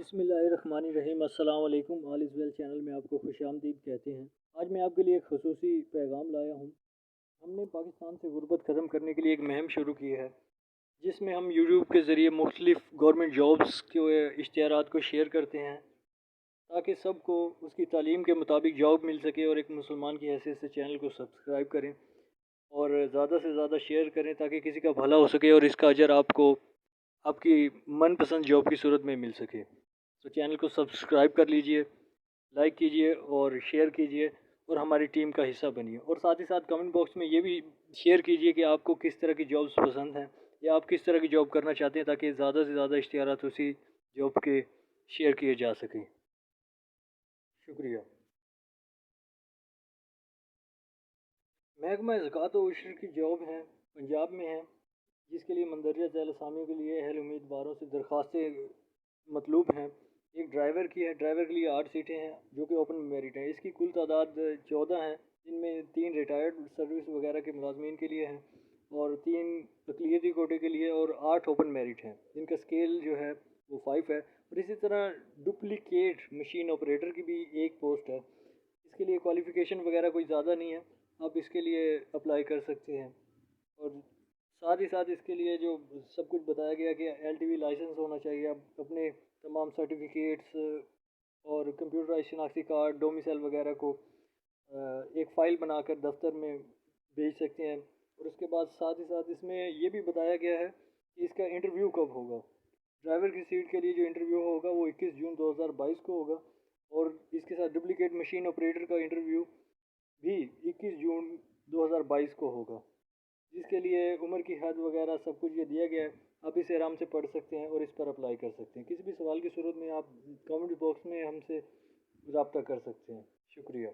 बिस्मिल्लाहिर्रहमानिर्रहीम। अस्सलाम वालेकुम। ऑल इज़ वेल चैनल में आपको खुश आमदीद कहते हैं। आज मैं आपके लिए एक खसूसी पैगाम लाया हूँ। हमने पाकिस्तान से गुर्बत ख़त्म करने के लिए एक मुहिम शुरू की है, जिसमें हम यूट्यूब के ज़रिए मुख्तलिफ़ गवर्नमेंट जॉब्स के इश्तिहारात को शेयर करते हैं, ताकि सबको उसकी तालीम के मुताबिक जॉब मिल सके। और एक मुसलमान की हैसियत से चैनल को सब्सक्राइब करें और ज़्यादा से ज़्यादा शेयर करें, ताकि किसी का भला हो सके और इसका अजर आपको आपकी मनपसंद जॉब की सूरत में मिल सके। तो चैनल को सब्सक्राइब कर लीजिए, लाइक कीजिए और शेयर कीजिए और हमारी टीम का हिस्सा बनिए। और साथ ही साथ कमेंट बॉक्स में ये भी शेयर कीजिए कि आपको किस तरह की जॉब्स पसंद हैं या आप किस तरह की जॉब करना चाहते हैं, ताकि ज़्यादा से ज़्यादा इश्तिहारात उसी जॉब के शेयर किए जा सकें। शुक्रिया। महकमा ज़कात व उशर की जॉब है, पंजाब में है, जिसके लिए मंदरजा झैल असामियों के लिए अहल उम्मीदवारों से दरख्वास्तें मतलूब हैं। एक ड्राइवर की है, ड्राइवर के लिए 8 सीटें हैं जो कि ओपन मेरिट हैं। इसकी कुल तादाद 14 है, जिनमें 3 रिटायर्ड सर्विस वगैरह के मुलाजमीन के लिए हैं और 3 अक़लियती कोटे के लिए और 8 ओपन मेरिट हैं, जिनका स्केल जो है वो 5 है। और इसी तरह डुप्लीकेट मशीन ऑपरेटर की भी एक पोस्ट है। इसके लिए क्वालिफ़िकेशन वगैरह कोई ज़्यादा नहीं है, आप इसके लिए अप्लाई कर सकते हैं। और साथ ही साथ इसके लिए जो सब कुछ बताया गया कि LTV लाइसेंस होना चाहिए, आप अपने तमाम सर्टिफिकेट्स और कंप्यूटराइज शनाख्ती कार्ड, डोमिसाइल वगैरह को एक फ़ाइल बनाकर दफ्तर में भेज सकते हैं। और उसके बाद साथ ही साथ इसमें ये भी बताया गया है कि इसका इंटरव्यू कब होगा। ड्राइवर की सीट के लिए जो इंटरव्यू होगा वो 21 जून 2022 को होगा। और इसके साथ डुप्लीकेट मशीन ऑपरेटर का इंटरव्यू भी 21 जून 2022 को होगा, जिसके लिए उम्र की हद वगैरह सब कुछ ये दिया गया है। आप इसे आराम से पढ़ सकते हैं और इस पर अप्लाई कर सकते हैं। किसी भी सवाल की सूरत में आप कमेंट बॉक्स में हमसे रब्ता कर सकते हैं। शुक्रिया।